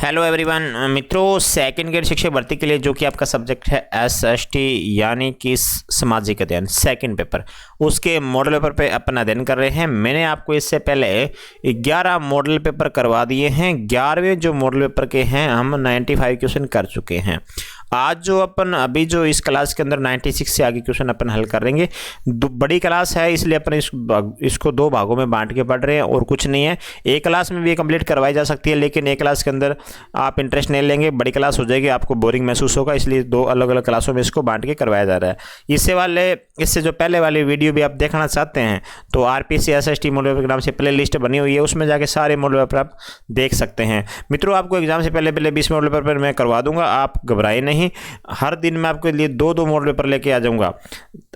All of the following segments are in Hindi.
हेलो एवरीवन मित्रों, सेकंड ग्रेड शिक्षक भर्ती के लिए जो कि आपका सब्जेक्ट है SST यानी कि सामाजिक अध्ययन सेकंड पेपर, उसके मॉडल पेपर पे अपन अध्ययन कर रहे हैं। मैंने आपको इससे पहले 11 मॉडल पेपर करवा दिए हैं। 11वें जो मॉडल पेपर के हैं हम 95 क्वेश्चन कर चुके हैं। आज जो अपन अभी जो इस क्लास के अंदर 96 से आगे क्वेश्चन अपन हल करेंगे। बड़ी क्लास है इसलिए अपन इसको 2 भागों में बांट के पढ़ रहे हैं और कुछ नहीं है। एक क्लास में भी कंप्लीट करवाई जा सकती है, लेकिन एक क्लास के अंदर आप इंटरेस्ट नहीं लेंगे, बड़ी क्लास हो जाएगी, आपको बोरिंग महसूस होगा, इसलिए 2 अलग अलग क्लासों में इसको बांट के करवाया जा रहा है। इससे जो पहले वाली वीडियो भी आप देखना चाहते हैं तो RPC SST मॉडल पेपर के नाम से प्ले लिस्ट बनी हुई है, उसमें जाके सारे मॉडल पेपर आप देख सकते हैं। मित्रों, आपको एग्जाम से पहले 20 मॉडल पेपर मैं करवा दूंगा, आप घबराए नहीं। हर दिन मैं आपके लिए 2 मॉडल पेपर लेके आ जाऊंगा।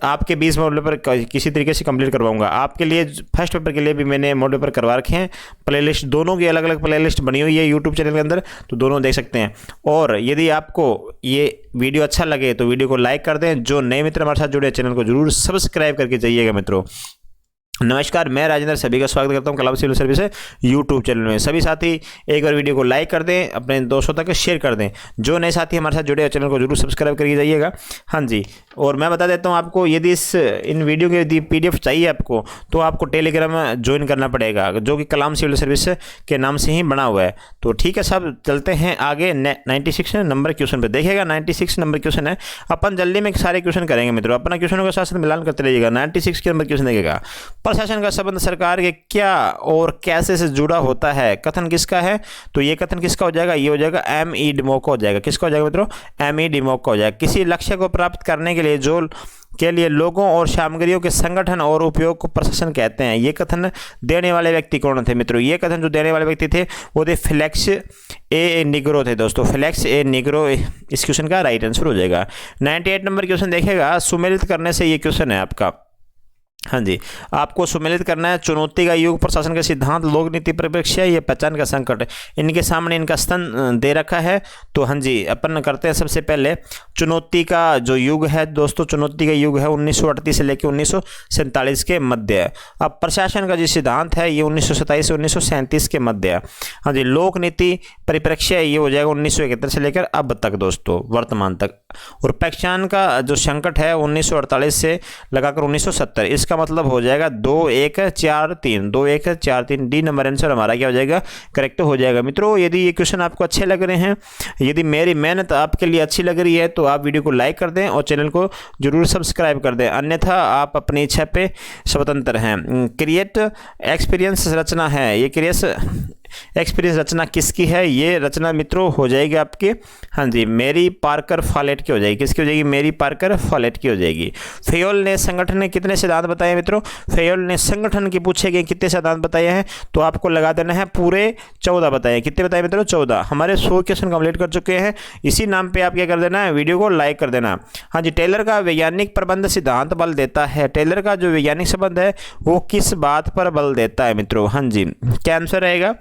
आपके 20 मॉडल पेपर किसी तरीके से कंप्लीट करवाऊंगा। आपके लिए फर्स्ट पेपर के लिए भी मैंने मॉडल पेपर करवा रखे हैं। प्लेलिस्ट दोनों की अलग अलग प्लेलिस्ट बनी हुई है यूट्यूब चैनल के अंदर, तो दोनों देख सकते हैं। और यदि आपको ये वीडियो अच्छा लगे तो वीडियो को लाइक कर दें। जो नए मित्र हमारे साथ जुड़े चैनल को जरूर सब्सक्राइब करके जाइएगा। मित्रों नमस्कार, मैं राजेंद्र सभी का स्वागत करता हूं club civil service YouTube channel में। सभी साथी एक बार वीडियो को लाइक कर दें, अपने दोस्तों तक शेयर कर दें। जो नए साथी हमारे साथ जुड़े हैं चैनल को जरूर सब्सक्राइब करके जाइएगा। हाँ जी, और मैं बता देता हूं आपको, यदि इन वीडियो की यदि PDF चाहिए आपको तो आपको टेलीग्राम ज्वाइन करना पड़ेगा, जो कि कलाम सिविल सर्विस के नाम से ही बना हुआ है। तो ठीक है, सब चलते हैं आगे 96 नंबर क्वेश्चन पर। देखिएगा 96 नंबर क्वेश्चन है, अपन जल्दी में सारे क्वेश्चन करेंगे। मित्रों अपना क्वेश्चनों के साथ साथ मिलान करते रहिएगा। 96 के नंबर क्वेश्चन देखेगा, प्रशासन का संबंध सरकार के क्या और कैसे से जुड़ा होता है। कथन किसका है? तो ये कथन किसका हो जाएगा? ये हो जाएगा ME डिमोक का हो जाएगा। किसका हो जाएगा मित्रों? ME डिमोक का हो जाएगा। किसी लक्ष्य को प्राप्त करने के लिए लोगों और सामग्रियों के संगठन और उपयोग को प्रशासन कहते हैं। ये कथन देने वाले व्यक्ति कौन थे मित्रों? ये कथन जो देने वाले व्यक्ति थे वो थे फेलिक्स ए निग्रो थे दोस्तों। फेलिक्स ए निग्रो इस क्वेश्चन का राइट आंसर हो जाएगा। 98 नंबर क्वेश्चन देखेगा, सुमेलित करने से ये क्वेश्चन है आपका। हाँ जी, आपको सुमेलित करना है। चुनौती का युग, प्रशासन के सिद्धांत, लोक नीति परिप्रेक्ष्य, ये पहचान का संकट, इनके सामने इनका स्तन दे रखा है। तो हाँ जी, अपन करते हैं सबसे पहले चुनौती का जो युग है दोस्तों। चुनौती का युग है 1938 से लेकर 1947 के मध्य। अब प्रशासन का जो सिद्धांत है ये 1927 से 1937 के मध्य है। हाँ जी, लोक नीति परिप्रेक्ष्य ये हो जाएगा 1971 से लेकर अब तक दोस्तों, वर्तमान तक। और पहचान का जो संकट है 1948 से लगाकर 1970। इसका मतलब हो जाएगा 2143 2143। डी नंबर आंसर हमारा क्या हो जाएगा? करेक्ट हो जाएगा। मित्रों यदि ये क्वेश्चन आपको अच्छे लग रहे हैं, यदि मेरी मेहनत आपके लिए अच्छी लग रही है तो आप वीडियो को लाइक कर दें और चैनल को जरूर सब्सक्राइब कर दें, अन्यथा आप अपनी इच्छा पे स्वतंत्र हैं। क्रिएट एक्सपीरियंस रचना है, ये एक्सपीरियंस रचना किसकी है? ये रचना मित्रों हो जाएगी आपकी, हाँ जी, मेरी पार्कर फॉलेट की हो जाएगी। किसकी हो जाएगी? मेरी पार्कर फॉलेट की हो जाएगी। फेयोल ने संगठन ने कितने सिद्धांत बताए मित्रों? फेयोल ने संगठन के पूछे गए कितने सिद्धांत बताए हैं? तो आपको लगा देना है पूरे 14 बताए। कितने बताए मित्रों? 14। हमारे 100 क्वेश्चन कंप्लीट कर चुके हैं। इसी नाम पे आप क्या कर देना है? वीडियो को लाइक कर देना। हाँ जी, टेलर का वैज्ञानिक प्रबंध सिद्धांत बल देता है। टेलर का जो वैज्ञानिक संबंध है वो किस बात पर बल देता है मित्रों? हाँ जी, क्या आंसर रहेगा?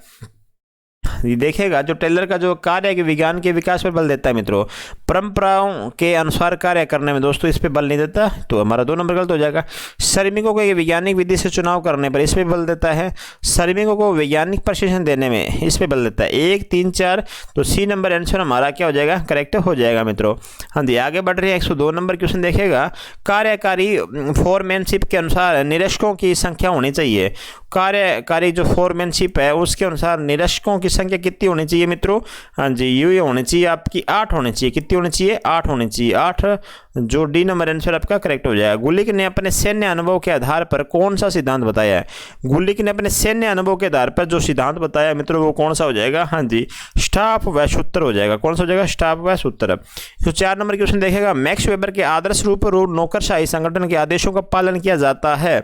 देखिएगा, जो टेलर का जो कार्य है कि विज्ञान के विकास पर बल देता है मित्रों। परंपराओं के अनुसार कार्य करने में दोस्तों इस पे बल नहीं देता, तो हमारा 2 नंबर गलत हो जाएगा। श्रमिकों को वैज्ञानिक विधि से चुनाव करने पर इस पे बल देता है। श्रमिकों को वैज्ञानिक प्रशिक्षण देने में इस पे बल देता है। 1 3 4, तो C नंबर आंसर हमारा क्या हो जाएगा? करेक्ट हो जाएगा मित्रों। हाँ जी, आगे बढ़ रहे हैं। 102 नंबर क्वेश्चन देखेगा, कार्यकारी फोरमैनशिप के अनुसार निरक्षकों की संख्या होनी चाहिए। कार्यकारी जो फोरमैनशिप है उसके अनुसार निरक्षकों की संख्या कितनी होनी चाहिए मित्रों? हाँ जी, ये होनी चाहिए आपकी 8 होनी चाहिए। कितनी होनी चाहिए? 8 होनी चाहिए। 8, जो डी नंबर आंसर आपका करेक्ट हो जाएगा। गुलिक ने अपने सैन्य अनुभव के आधार पर कौन सा सिद्धांत बताया है? गुलिक ने अपने सैन्य अनुभव के आधार पर जो सिद्धांत बताया मित्रों वो कौन सा हो जाएगा? हाँ जी, स्टाफ व सूत्र हो जाएगा। कौन सा हो जाएगा? स्टाफ व सूत्र। तो 4 नंबर क्वेश्चन देखेगा, मैक्स वेबर के आदर्श रूप नौकरशाही संगठन के आदेशों का पालन किया जाता है।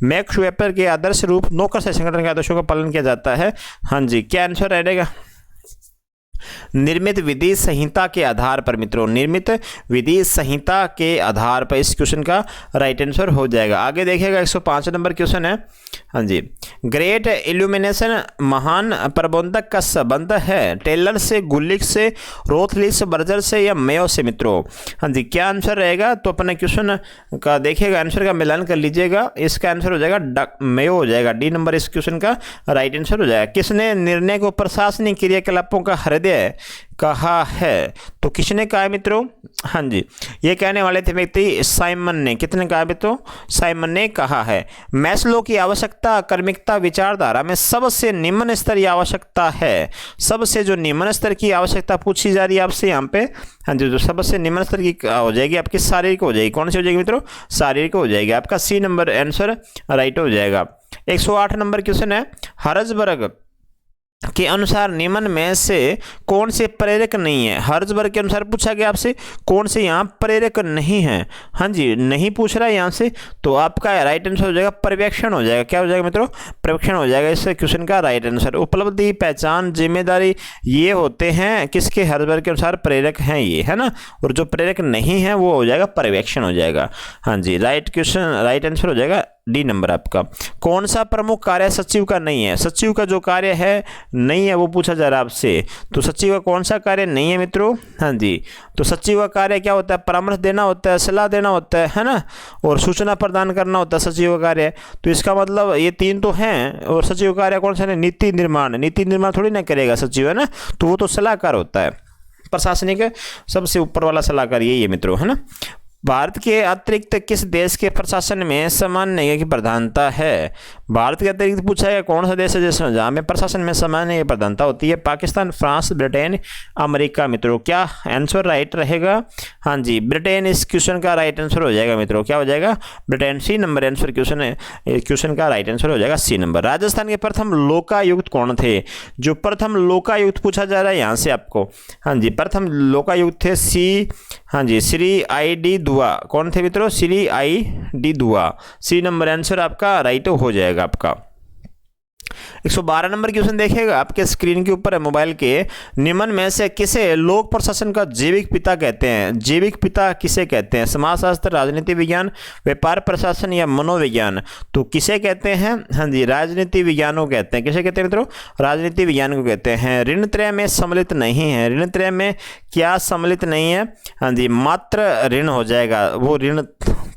मैक्स वेबर के आदर्श रूप नौकरशाही संगठन के आदेशों का पालन किया जाता है। हाँ जी, क्या आंसर रहेगा? निर्मित विधि संहिता के आधार पर मित्रों, निर्मित विधि संहिता के आधार पर इस क्वेश्चन का राइट आंसर हो जाएगा। आगे देखिएगा 105 नंबर क्वेश्चन है। हाँ जी, ग्रेट इल्यूमिनेशन महान प्रबंधक का संबंध है टेलर से, गुलिक से, रोथलिस, बर्जर से या मेयो से मित्रों? हाँ जी, क्या आंसर रहेगा? तो अपने क्वेश्चन का देखिएगा, आंसर का मिलान कर लीजिएगा। इसका आंसर हो जाएगा मेयो हो जाएगा। डी नंबर इस क्वेश्चन का राइट आंसर हो जाएगा। किसने निर्णय को प्रशासनिक क्रियाकलापों का हृदय सत्य कहा है। तो किसने कहा है मित्रों? हाँ जी, ये कहने वाले थे व्यक्ति साइमन ने। कितने कहा मित्रों? साइमन ने कहा है। मैस्लो की आवश्यकता क्रमिकता विचारधारा में सबसे निम्न स्तरीय आवश्यकता है। सबसे जो निम्न स्तर की आवश्यकता पूछी जा रही है आपसे यहाँ पे, हाँ जी, जो सबसे निम्न स्तर की हो जाएगी आपकी शारीरिक हो जाएगी। कौन सी हो जाएगी मित्रों? शारीरिक हो जाएगी। आपका सी नंबर आंसर राइट हो जाएगा। 108 नंबर क्वेश्चन है, हर्ज़बर्ग के अनुसार निम्न में से कौन से प्रेरक नहीं है? हर्ज़बर्ग के अनुसार पूछा गया आपसे कौन से यहाँ प्रेरक नहीं है। हाँ जी, नहीं पूछ रहा है यहाँ से, तो आपका राइट आंसर हो जाएगा पर्यवेक्षण हो जाएगा। क्या हो जाएगा मित्रों? पर्यवेक्षण हो जाएगा इस क्वेश्चन का राइट आंसर। उपलब्धि, पहचान, जिम्मेदारी, ये होते हैं किसके? हर्ज़बर्ग के अनुसार प्रेरक हैं ये, है ना। और जो प्रेरक नहीं है वो हो जाएगा पर्यवेक्षण हो जाएगा। हाँ जी, राइट क्वेश्चन, राइट आंसर हो जाएगा डी नंबर आपका। कौन सा प्रमुख कार्य सचिव का नहीं है? सचिव का जो कार्य है नहीं है वो पूछा जा रहा है आपसे। तो सचिव का कौन सा कार्य नहीं है मित्रों? हाँ जी, तो सचिव का कार्य क्या होता है? परामर्श देना होता है, सलाह देना होता है ना, और सूचना प्रदान करना होता है सचिव का कार्य। तो इसका मतलब ये तीन तो हैं, और सचिव का कार्य कौन सा है? नीति निर्माण। नीति निर्माण थोड़ी ना करेगा सचिव, है ना, तो वो तो सलाहकार होता है। प्रशासनिक सबसे ऊपर वाला सलाहकार यही है मित्रों, है ना। भारत के अतिरिक्त किस देश के प्रशासन में सामान्य न्याय की प्रधानता है? भारत के अतिरिक्त पूछा है कौन सा देश है जिसमें जहाँ में प्रशासन में सामान्य न्याय की प्रधानता होती है? पाकिस्तान, फ्रांस, ब्रिटेन, अमेरिका मित्रों। क्या आंसर राइट रहेगा? हाँ जी, ब्रिटेन इस क्वेश्चन का राइट आंसर हो जाएगा मित्रों। क्या हो जाएगा? Britain. C number answer question का राइट आंसर हो जाएगा सी नंबर। राजस्थान के प्रथम लोकायुक्त कौन थे? जो प्रथम लोकायुक्त पूछा जा रहा है यहाँ से आपको, हाँ जी, प्रथम लोकायुक्त थे सी, हाँ जी, श्री आई डी दुआ। कौन थे मित्रों? श्री आई डी दुआ। सी नंबर आंसर आपका राइट हो जाएगा आपका। 112 नंबर क्वेश्चन देखिएगा, आपके स्क्रीन के ऊपर है मोबाइल के। निम्न में से किसे लोक प्रशासन का जैविक पिता कहते हैं? जैविक पिता किसे कहते हैं? समाजशास्त्र, राजनीति विज्ञान, व्यापार प्रशासन या मनोविज्ञान? तो किसे कहते हैं? हाँ जी, राजनीति विज्ञान को कहते हैं। किसे कहते हैं मित्रों? राजनीति विज्ञान को कहते हैं। ऋण त्रय में सम्मिलित नहीं है। ऋण त्रय में क्या सम्मिलित नहीं है? हाँ जी, मात्र ऋण हो जाएगा, वो ऋण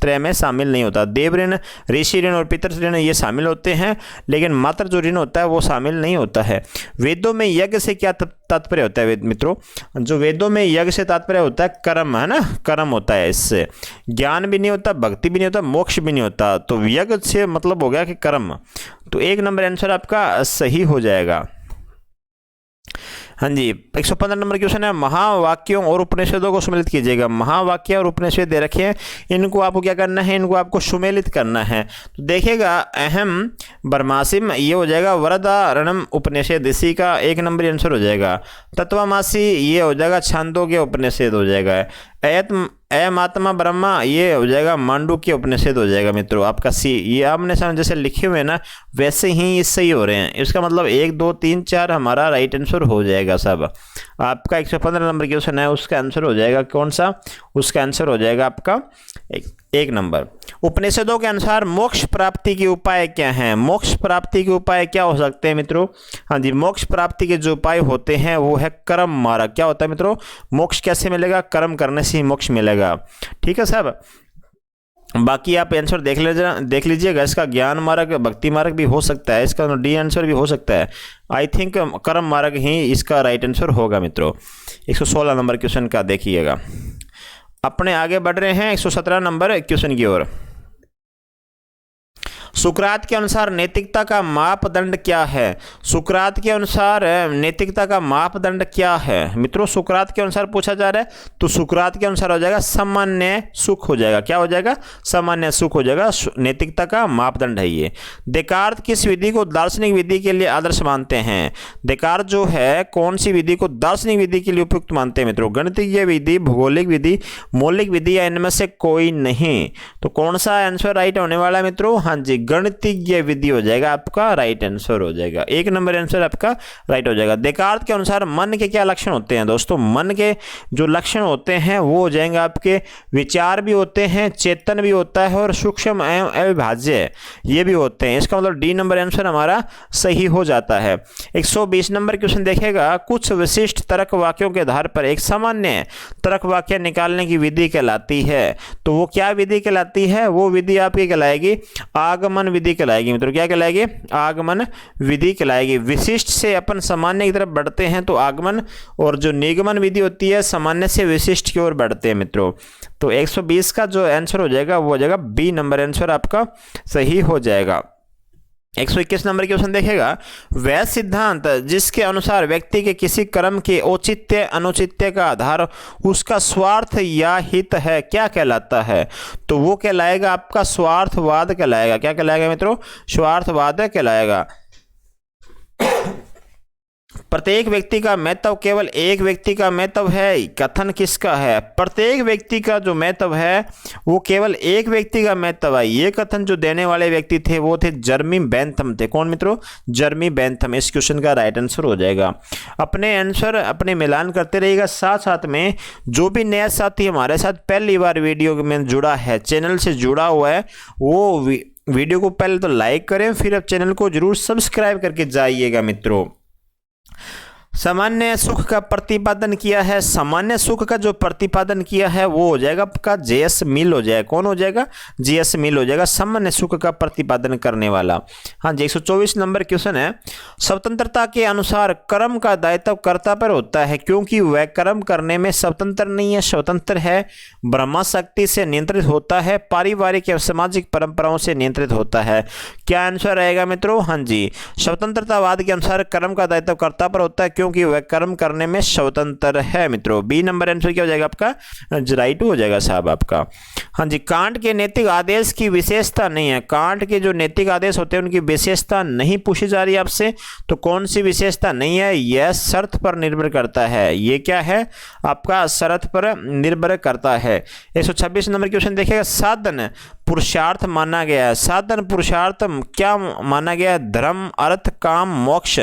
त्रय में शामिल नहीं होता। देव ऋण, ऋषि ऋण और पितृ ऋण ये शामिल होते हैं, लेकिन मात्र जो ऋण होता है वो शामिल नहीं होता है। वेदों में यज्ञ से क्या तात्पर्य होता है मित्रों? जो वेदों में यज्ञ से तात्पर्य होता है कर्म, है ना, कर्म होता है। इससे ज्ञान भी नहीं होता, भक्ति भी नहीं होता, मोक्ष भी नहीं होता। तो यज्ञ से मतलब हो गया कि कर्म। तो एक नंबर आंसर आपका सही हो जाएगा। हाँ जी, 115 नंबर क्वेश्चन है, महावाक्यों और उपनिषदों को सुमेलित कीजिएगा। महावाक्य और उपनिषद दे रखे हैं, इनको आपको क्या करना है? इनको आपको सुमेलित करना है। तो देखिएगा, अहम ब्रह्मासिम ये हो जाएगा वरदारणम उपनिषद, इसी का एक नंबर आंसर हो जाएगा। तत्वमासी ये हो जाएगा छांदोग्य उपनिषद हो जाएगा। अयमात्मा ब्रह्मा ये हो जाएगा मांडुक्य उपनिषद हो जाएगा मित्रों आपका सी। ये आपने सामने जैसे लिखे हुए ना वैसे ही ये सही हो रहे हैं। इसका मतलब 1 2 3 4 हमारा राइट आंसर हो जाएगा सब। आपका 115 नंबर क्वेश्चन है, उसका आंसर हो जाएगा कौन सा? उसका आंसर हो जाएगा आपका एक नंबर। उपनिषदों के अनुसार मोक्ष प्राप्ति के उपाय क्या हैं? मोक्ष प्राप्ति के उपाय क्या हो सकते हैं मित्रों? हाँ जी, मोक्ष प्राप्ति के जो उपाय होते हैं वो है कर्म मार्ग। क्या होता है मित्रों? मोक्ष कैसे मिलेगा? कर्म करने से ही मोक्ष मिलेगा। ठीक है साहब, बाकी आप आंसर देख लीजिएगा। इसका ज्ञान मार्ग, भक्ति मार्ग भी हो सकता है, इसका डी आंसर भी हो सकता है। आई थिंक कर्म मार्ग ही इसका राइट आंसर होगा मित्रों। 116 नंबर क्वेश्चन का देखिएगा। अपने आगे बढ़ रहे हैं 117 नंबर क्वेश्चन की ओर। सुकरात के अनुसार नैतिकता का मापदंड क्या है? सुकरात के अनुसार नैतिकता का मापदंड क्या है मित्रों? सुकरात के अनुसार पूछा जा रहा है, तो सुकरात के अनुसार हो जाएगा सामान्य सुख हो जाएगा। क्या हो जाएगा? सामान्य सुख हो जाएगा। नैतिकता का मापदंड है ये। देकार्त किस विधि को दार्शनिक विधि के लिए आदर्श मानते हैं? देकार्त जो है कौन सी विधि को दार्शनिक विधि के लिए उपयुक्त मानते हैं मित्रों? गणितीय विधि, भौगोलिक विधि, मौलिक विधि या इनमें से कोई नहीं? तो कौन सा आंसर राइट होने वाला है मित्रों? हाँ जी, गणितीय विधि हो जाएगा आपका राइट आंसर हो जाएगा। एक नंबर आंसर आपका राइट हो जाएगा। देकार्त के अनुसार मन के क्या लक्षण होते हैं दोस्तों? मन के जो लक्षण होते हैं वो हो जाएंगे आपके विचार भी होते हैं, चेतन भी होता है और सूक्ष्म एवं अविभाज्य ये भी होते हैं। इसका मतलब डी नंबर आंसर हमारा सही हो जाता है। 120 नंबर क्वेश्चन देखेगा, कुछ विशिष्ट तर्क वाक्यों के आधार पर एक सामान्य तर्क वाक्य निकालने की विधि कहलाती है। तो वो क्या विधि कहलाती है? वो विधि आपकी कहलाएगी आगमन आगमन विधि कहलाएगी मित्रों। क्या कहलाएगी? आगमन विधि कहलाएगी। विशिष्ट से अपन सामान्य की तरफ बढ़ते हैं तो आगमन, और जो निगमन विधि होती है सामान्य से विशिष्ट की ओर बढ़ते हैं मित्रों। तो 120 का जो आंसर हो जाएगा वो हो जाएगा बी नंबर आंसर आपका सही हो जाएगा। 121 नंबर क्वेश्चन देखेगा, वह सिद्धांत जिसके अनुसार व्यक्ति के किसी कर्म के औचित्य अनुचित्य का आधार उसका स्वार्थ या हित है, क्या कहलाता है? तो वो कहलाएगा आपका स्वार्थवाद कहलाएगा। क्या कहलाएगा मित्रों? स्वार्थवाद कहलाएगा। प्रत्येक व्यक्ति का महत्व केवल एक व्यक्ति का महत्व है, कथन किसका है? प्रत्येक व्यक्ति का जो महत्व है वो केवल एक व्यक्ति का महत्व है, ये कथन जो देने वाले व्यक्ति थे वो थे जर्मी बेंथम थे। कौन मित्रों? जर्मी बेंथम। इस क्वेश्चन का राइट आंसर हो जाएगा। अपने आंसर अपने मिलान करते रहिएगा। साथ साथ में जो भी नया साथी हमारे साथ पहली बार वीडियो में जुड़ा है, चैनल से जुड़ा हुआ है, वो वीडियो को पहले तो लाइक करें, फिर अब चैनल को जरूर सब्सक्राइब करके जाइएगा मित्रों। सामान्य सुख का प्रतिपादन किया है, सामान्य सुख का जो प्रतिपादन किया है वो हो जाएगा आपका जेएस मिल हो जाएगा। कौन हो जाएगा? जेएस मिल हो जाएगा, सामान्य सुख का प्रतिपादन करने वाला। हाँ जी, 124 नंबर क्वेश्चन है, स्वतंत्रता के अनुसार कर्म का दायित्व कर्ता पर होता है क्योंकि वह कर्म करने में स्वतंत्र नहीं है, स्वतंत्र है, ब्रह्मा शक्ति से नियंत्रित होता है, पारिवारिक या सामाजिक परंपराओं से नियंत्रित होता है। क्या आंसर रहेगा मित्रों? हाँ जी, स्वतंत्रतावाद के अनुसार कर्म का दायित्व कर्ता पर होता है क्योंकि वह कर्म करने में स्वतंत्र है मित्रों। बी नंबर आंसर क्या हो जाएगा आपका? राइट हो जाएगा साहब आपका। हाँ जी, कांट के नैतिक आदेश की विशेषता नहीं है। कांट के जो नैतिक आदेश होते हैं उनकी विशेषता नहीं पूछी जा रही है आपसे, तो कौन सी विशेषता नहीं है? यह शर्त पर निर्भर करता है। ये क्या है आपका? शर्त पर निर्भर करता है। 126 नंबर क्वेश्चन देखिएगा, साधन पुरुषार्थ माना गया है। साधन पुरुषार्थ क्या माना गया है? धर्म, अर्थ, काम, मोक्ष।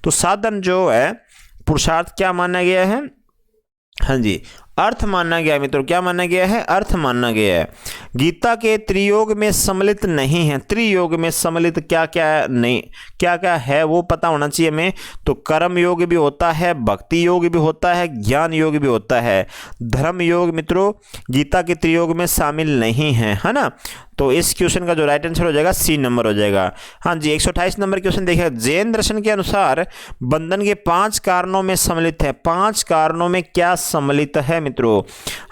तो साधन जो है पुरुषार्थ क्या माना गया है? हाँ जी, अर्थ माना गया है मित्रों। क्या माना गया है? अर्थ माना गया है। गीता के त्रियोग में सम्मिलित नहीं है। त्रियोग में सम्मिलित क्या क्या नहीं, क्या क्या है वो पता होना चाहिए हमें। तो कर्म योग भी होता है, भक्ति योग भी होता है, ज्ञान योग भी होता है। धर्म योग मित्रों गीता के त्रियोग में शामिल नहीं है ना। तो इस क्वेश्चन का जो राइट आंसर हो जाएगा सी नंबर हो जाएगा। हाँ जी, 128 नंबर क्वेश्चन देखिए, जैन दर्शन के अनुसार बंधन के 5 कारणों में सम्मिलित है। 5 कारणों में क्या सम्मिलित है मित्रों?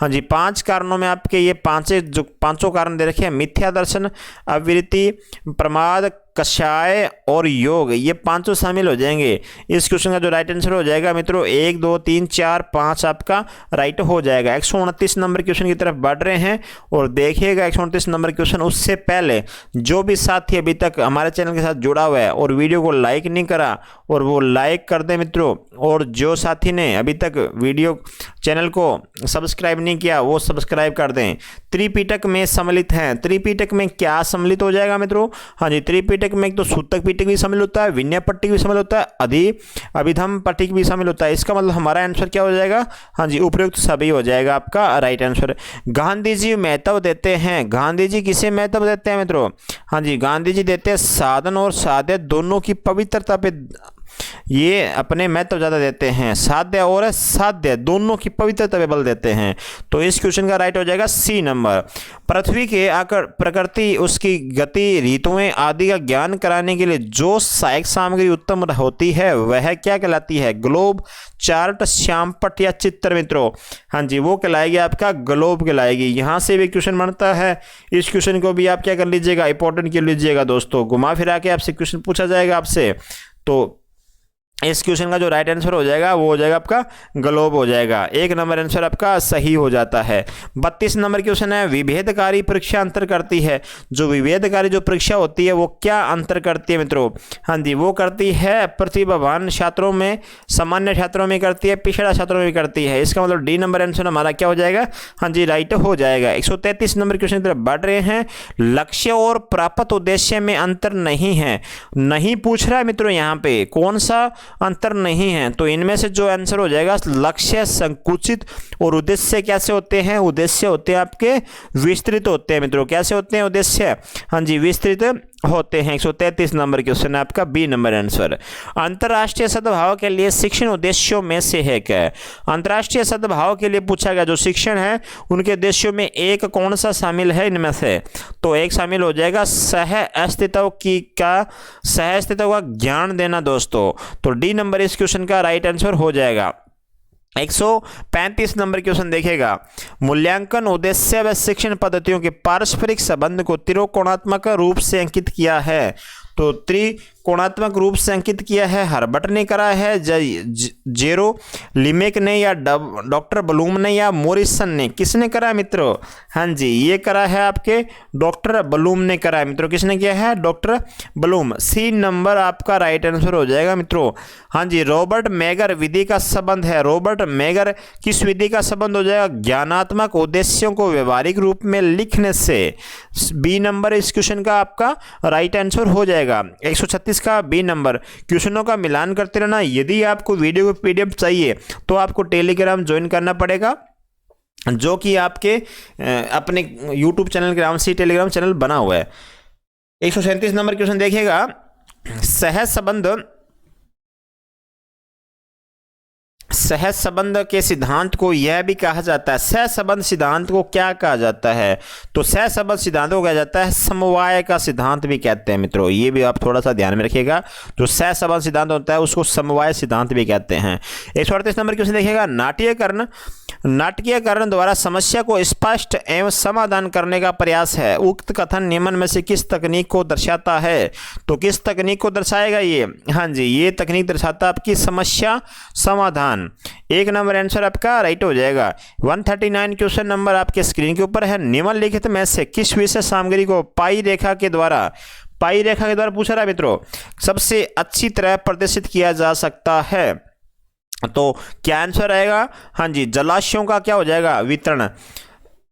हाँ जी, 5 कारणों में आपके ये पांचों कारण दे रखे हैं, मिथ्या दर्शन, अविरति, प्रमाद, कषाय और योग, ये पांचों शामिल हो जाएंगे। इस क्वेश्चन का जो राइट आंसर हो जाएगा मित्रों 1 2 3 4 5 आपका राइट हो जाएगा। 129 नंबर क्वेश्चन की तरफ बढ़ रहे हैं और देखिएगा 129 नंबर क्वेश्चन। उससे पहले जो भी साथी अभी तक हमारे चैनल के साथ जुड़ा हुआ है और वीडियो को लाइक नहीं करा और वो लाइक कर दे मित्रों, और जो साथी ने अभी तक वीडियो चैनल को सब्सक्राइब नहीं किया वो सब्सक्राइब कर दें। त्रिपिटक में सम्मिलित हैं। त्रिपिटक में क्या सम्मिलित हो जाएगा मित्रों? हाँ जी, त्रिपिटक में एक तो सूतक पिटक भी शामिल होता है, विनय पट्टिक भी शामिल होता है, अभिधम पट्टिक भी शामिल होता है। इसका मतलब हमारा आंसर क्या हो जाएगा? हाँ जी, उपयुक्त सभी हो जाएगा आपका राइट आंसर। गांधी जी महत्व देते हैं। गांधी जी किसे महत्व देते हैं मित्रों? हाँ जी, गांधी जी देते हैं साधन और साध्य दोनों की पवित्रता पे ये अपने महत्व ज़्यादा देते हैं। साध्य और साध्य दोनों की पवित्रता पे बल देते हैं। तो इस क्वेश्चन का राइट हो जाएगा सी नंबर। पृथ्वी के आकर प्रकृति, उसकी गति, ऋतुएं आदि का ज्ञान कराने के लिए जो सहायक सामग्री उत्तम होती है वह क्या कहलाती है? ग्लोब, चार्ट, श्यामपट या चित्र मित्रों? हाँ जी, वो कहलाएगी आपका ग्लोब कहलाएगी। यहाँ से भी क्वेश्चन बनता है। इस क्वेश्चन को भी आप क्या कर लीजिएगा? इंपॉर्टेंट कर लीजिएगा दोस्तों। घुमा फिरा के आपसे क्वेश्चन पूछा जाएगा आपसे। तो इस क्वेश्चन का जो राइट आंसर हो जाएगा वो हो जाएगा आपका ग्लोब हो जाएगा। 1 नंबर आंसर आपका सही हो जाता है। 32 नंबर क्वेश्चन है, विभेदकारी परीक्षा अंतर करती है। जो विभेदकारी जो परीक्षा होती है वो क्या अंतर करती है मित्रों? हाँ जी, वो करती है प्रतिभावान छात्रों में, सामान्य छात्रों में करती है, पिछड़ा छात्रों में भी करती है। इसका मतलब डी नंबर आंसर हमारा क्या हो जाएगा? हाँ जी, राइट हो जाएगा। 133 नंबर क्वेश्चन की तरफ बढ़ रहे हैं। लक्ष्य और प्राप्त उद्देश्य में अंतर नहीं है। नहीं पूछ रहा है मित्रों, यहाँ पे कौन सा अंतर नहीं है? तो इनमें से जो आंसर हो जाएगा, लक्ष्य संकुचित और उद्देश्य कैसे होते हैं? उद्देश्य होते हैं आपके विस्तृत होते हैं मित्रों। कैसे होते हैं उद्देश्य? हाँ जी, विस्तृत होते हैं। 133 नंबर क्वेश्चन है आपका, बी नंबर आंसर। अंतर्राष्ट्रीय सद्भाव के लिए शिक्षण उद्देश्यों में से है क्या? अंतर्राष्ट्रीय सद्भाव के लिए पूछा गया जो शिक्षण है उनके उद्देश्यों में एक कौन सा शामिल है इनमें से? तो एक शामिल हो जाएगा सह अस्तित्व का ज्ञान देना दोस्तों। तो डी नंबर इस क्वेश्चन का राइट आंसर हो जाएगा। 135 नंबर क्वेश्चन देखेगा, मूल्यांकन उद्देश्य व शिक्षण पद्धतियों के पारस्परिक संबंध को त्रिकोणात्मक रूप से अंकित किया है। तो त्रिकोणात्मक रूप से अंकित किया है हर्बर्ट ने करा है, जेरो लिमेक ने, या डॉक्टर ब्लूम ने, या मोरिसन ने? किसने करा है मित्रों? हाँ जी, ये करा है आपके डॉक्टर ब्लूम ने करा है मित्रों। किसने किया है? Doctor Bloom. सी नंबर आपका राइट आंसर हो जाएगा मित्रों। हाँ जी, रॉबर्ट मैगर विधि का संबंध है। रॉबर्ट मैगर किस विधि का संबंध हो जाएगा? ज्ञानात्मक उद्देश्यों को व्यवहारिक रूप में लिखने से। बी नंबर इस क्वेश्चन का आपका राइट आंसर हो जाएगा। 136 का बी नंबर। क्वेश्चनों का मिलान करते रहना। यदि आपको वीडियो को पीडीएफ चाहिए तो आपको टेलीग्राम ज्वाइन करना पड़ेगा, जो कि आपके अपने यूट्यूब चैनल के नाम से टेलीग्राम चैनल बना हुआ है। 137 नंबर क्वेश्चन देखिएगा, सहसंबंध के सिद्धांत को यह भी कहा जाता है। सहसंबंध सिद्धांत को क्या कहा जाता है? तो सहसंबंध सिद्धांत को कहा जाता है समवाय का सिद्धांत भी कहते हैं मित्रों। ये भी आप थोड़ा सा ध्यान में रखिएगा, जो सहसंबंध सिद्धांत होता है उसको समवाय सिद्धांत भी कहते हैं। 138 नंबर क्वेश्चन देखिएगा, नाटकीयकरण द्वारा समस्या को स्पष्ट एवं समाधान करने का प्रयास है। उक्त कथन निम्न में से किस तकनीक को दर्शाता है? तो किस तकनीक को दर्शाएगा ये? हाँ जी, ये तकनीक दर्शाता है आपकी समस्या समाधान। एक नंबर आंसर आपका राइट हो जाएगा। 139 क्वेश्चन नंबर आपके स्क्रीन के ऊपर है, निम्नलिखित में से किस विशेष सामग्री को पाई रेखा के द्वारा पूछा रहा है मित्रों, सबसे अच्छी तरह प्रदर्शित किया जा सकता है? तो क्या आंसर आएगा? हाँ जी, जलाशयों का क्या हो जाएगा? वितरण।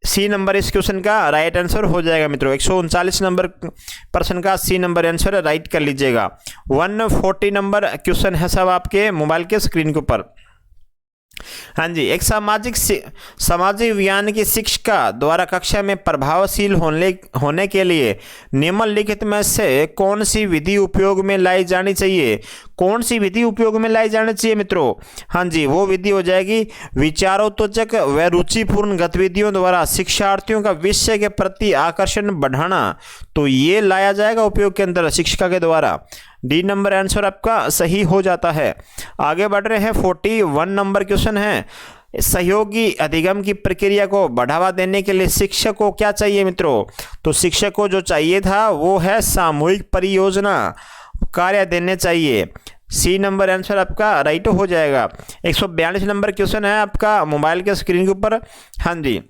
सी नंबर इस क्वेश्चन का राइट आंसर हो जाएगा मित्रों। 139 नंबर प्रश्न का सी नंबर आंसर राइट कर लीजिएगा। 140 नंबर क्वेश्चन है सब आपके मोबाइल के स्क्रीन के ऊपर। हाँ जी, एक सामाजिक विज्ञान की शिक्षिका द्वारा कक्षा में प्रभावशील होने के लिए निम्नलिखित में से कौन सी विधि उपयोग में लाई जानी चाहिए? कौन सी विधि उपयोग में लाई जानी चाहिए मित्रों? हाँ जी, वो विधि हो जाएगी विचारोत्तेजक व रुचिपूर्ण गतिविधियों द्वारा शिक्षार्थियों का विषय के प्रति आकर्षण बढ़ाना। तो ये लाया जाएगा उपयोग के अंदर शिक्षिका के द्वारा। डी नंबर आंसर आपका सही हो जाता है। आगे बढ़ रहे हैं, 41 नंबर क्वेश्चन है, सहयोगी अधिगम की प्रक्रिया को बढ़ावा देने के लिए शिक्षक को क्या चाहिए मित्रों? तो शिक्षक को जो चाहिए था वो है सामूहिक परियोजना कार्य देने चाहिए। सी नंबर आंसर आपका राइट हो जाएगा। 142 नंबर क्वेश्चन है आपका मोबाइल के स्क्रीन के ऊपर। हाँ जी,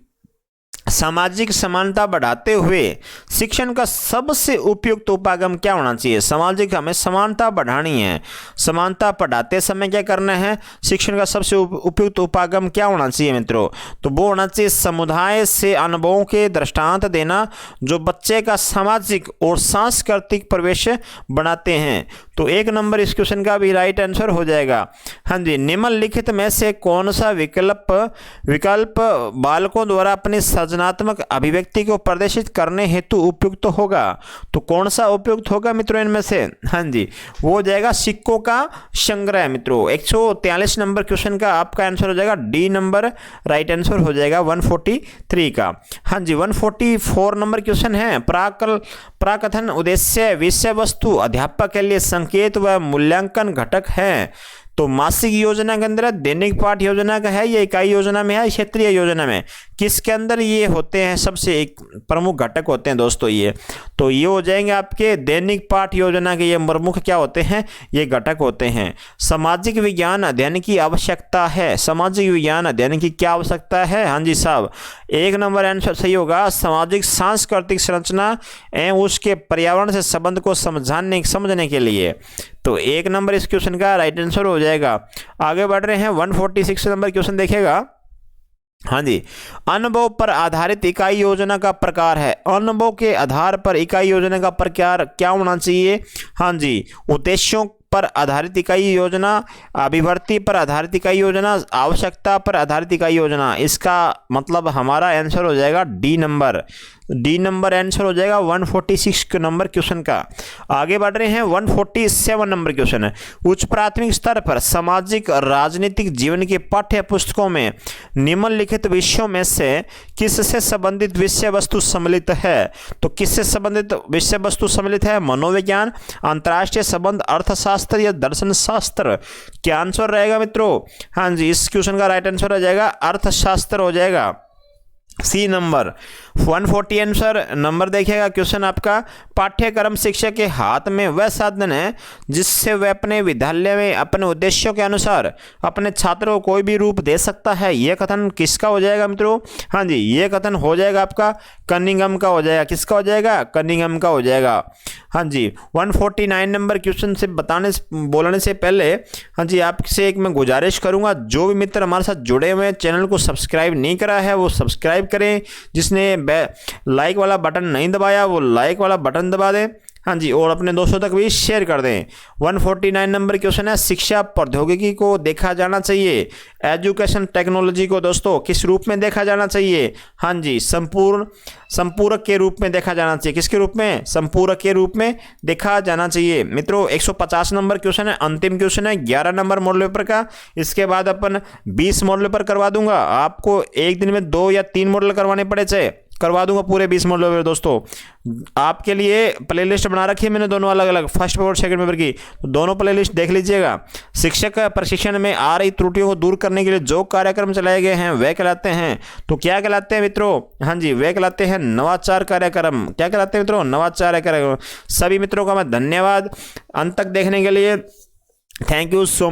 सामाजिक समानता बढ़ाते हुए शिक्षण का सबसे उपयुक्त उपागम क्या होना चाहिए? सामाजिक हमें समानता बढ़ानी है, समानता बढ़ाते समय क्या करना है? शिक्षण का सबसे उपयुक्त उपागम क्या होना चाहिए मित्रों? तो वो होना चाहिए समुदाय से अनुभवों के दृष्टांत देना जो बच्चे का सामाजिक और सांस्कृतिक प्रवेश बनाते हैं। तो एक नंबर इस क्वेश्चन का भी राइट आंसर हो जाएगा। हाँ जी, निम्नलिखित में से कौन सा विकल्प बालकों द्वारा अपनी सृजनात्मक अभिव्यक्ति को प्रदर्शित करने हेतु उपयुक्त होगा? तो कौन सा उपयुक्त होगा मित्रों इनमें से? हाँ जी, वो हो जाएगा सिक्कों का संग्रह मित्रों। 143 नंबर क्वेश्चन का आपका आंसर हो जाएगा डी नंबर राइट आंसर हो जाएगा 143 का। हाँ जी, 144 नंबर क्वेश्चन है, प्राकथन उद्देश्य विषय वस्तु अध्यापक के लिए संकेत व मूल्यांकन घटक है। तो मासिक योजना के अंदर, दैनिक पाठ योजना का है, या इकाई योजना में है, क्षेत्रीय योजना में, किसके अंदर ये होते हैं? सबसे एक प्रमुख घटक होते हैं दोस्तों ये। तो ये हो जाएंगे आपके दैनिक पाठ योजना के ये प्रमुख क्या होते हैं? ये घटक होते हैं। सामाजिक विज्ञान अध्ययन की आवश्यकता है। सामाजिक विज्ञान अध्ययन की क्या आवश्यकता है? हाँ जी साहब, एक नंबर आंसर सही होगा। सामाजिक सांस्कृतिक संरचना एवं उसके पर्यावरण से संबंध को समझने के लिए। तो एक नंबर इस क्वेश्चन का राइट आंसर हो जाएगा। आगे बढ़ रहे हैं, 146 नंबर क्वेश्चन देखिएगा। हाँ जी, अनुभव पर आधारित इकाई योजना का प्रकार है। अनुभव के आधार पर इकाई योजना का प्रकार क्या होना चाहिए? हाँ जी, उद्देश्यों पर आधारित इकाई योजना, अभिवृत्ति पर आधारित इकाई योजना, आवश्यकता पर आधारित इकाई योजना। इसका मतलब हमारा आंसर हो जाएगा D number. D number answer हो जाएगा 146 नंबर क्वेश्चन का। आगे बढ़ रहे हैं 147 नंबर क्वेश्चन है। उच्च प्राथमिक स्तर पर सामाजिक राजनीतिक जीवन की पाठ्य पुस्तकों में निम्नलिखित विषयों में से किससे संबंधित विषय वस्तु सम्मिलित है? तो किससे संबंधित विषय वस्तु सम्मिलित है? मनोविज्ञान, अंतर्राष्ट्रीय संबंध, अर्थशास्त्र या दर्शन शास्त्र? क्या आंसर रहेगा मित्रों? हाँ जी, इस क्वेश्चन का राइट आंसर हो जाएगा अर्थशास्त्र हो जाएगा, सी नंबर। 140 आंसर नंबर देखिएगा क्वेश्चन आपका, पाठ्यक्रम शिक्षक के हाथ में वह साधन है जिससे वह अपने विद्यालय में अपने उद्देश्यों के अनुसार अपने छात्रों को कोई भी रूप दे सकता है। यह कथन किसका हो जाएगा मित्रों? हाँ जी, ये कथन हो जाएगा आपका कनिंघम का हो जाएगा। किसका हो जाएगा? कनिंघम का हो जाएगा। हाँ जी, 149 नंबर क्वेश्चन से बोलने से पहले हाँ जी आपसे एक मैं गुजारिश करूंगा, जो भी मित्र हमारे साथ जुड़े हुए हैं चैनल को सब्सक्राइब नहीं करा है वो सब्सक्राइब करें, जिसने लाइक वाला बटन नहीं दबाया वो लाइक वाला बटन दबा दें। हाँ जी, और अपने दोस्तों तक भी शेयर कर दें। 149 नंबर क्वेश्चन है, शिक्षा प्रौद्योगिकी को देखा जाना चाहिए, एजुकेशन टेक्नोलॉजी को दोस्तों किस रूप में देखा जाना चाहिए? हाँ जी, संपूरक के रूप में देखा जाना चाहिए। किसके रूप में? संपूरक के रूप में देखा जाना चाहिए। मित्रों 150 नंबर क्वेश्चन है, अंतिम क्वेश्चन है 11 नंबर मॉडल पेपर का। इसके बाद अपन 20 मॉडल पेपर करवा दूंगा। आपको एक दिन में 2 या 3 मॉडल करवाने पड़े थे, करवा दूंगा पूरे 20 मॉडल पेपर। दोस्तों आपके लिए प्लेलिस्ट बना रखी है मैंने दोनों अलग अलग, फर्स्ट पेपर और सेकंड पेपर की, तो दोनों प्लेलिस्ट देख लीजिएगा। शिक्षक प्रशिक्षण में आ रही त्रुटियों को दूर करने के लिए जो कार्यक्रम चलाए गए हैं वे कहलाते हैं, तो क्या कहलाते हैं मित्रों? हाँ जी, वे कहलाते हैं नवाचार कार्यक्रम। क्या कहलाते हैं मित्रों? नवाचार कार्यक्रम। सभी मित्रों का मैं धन्यवाद अंत तक देखने के लिए। Thank you so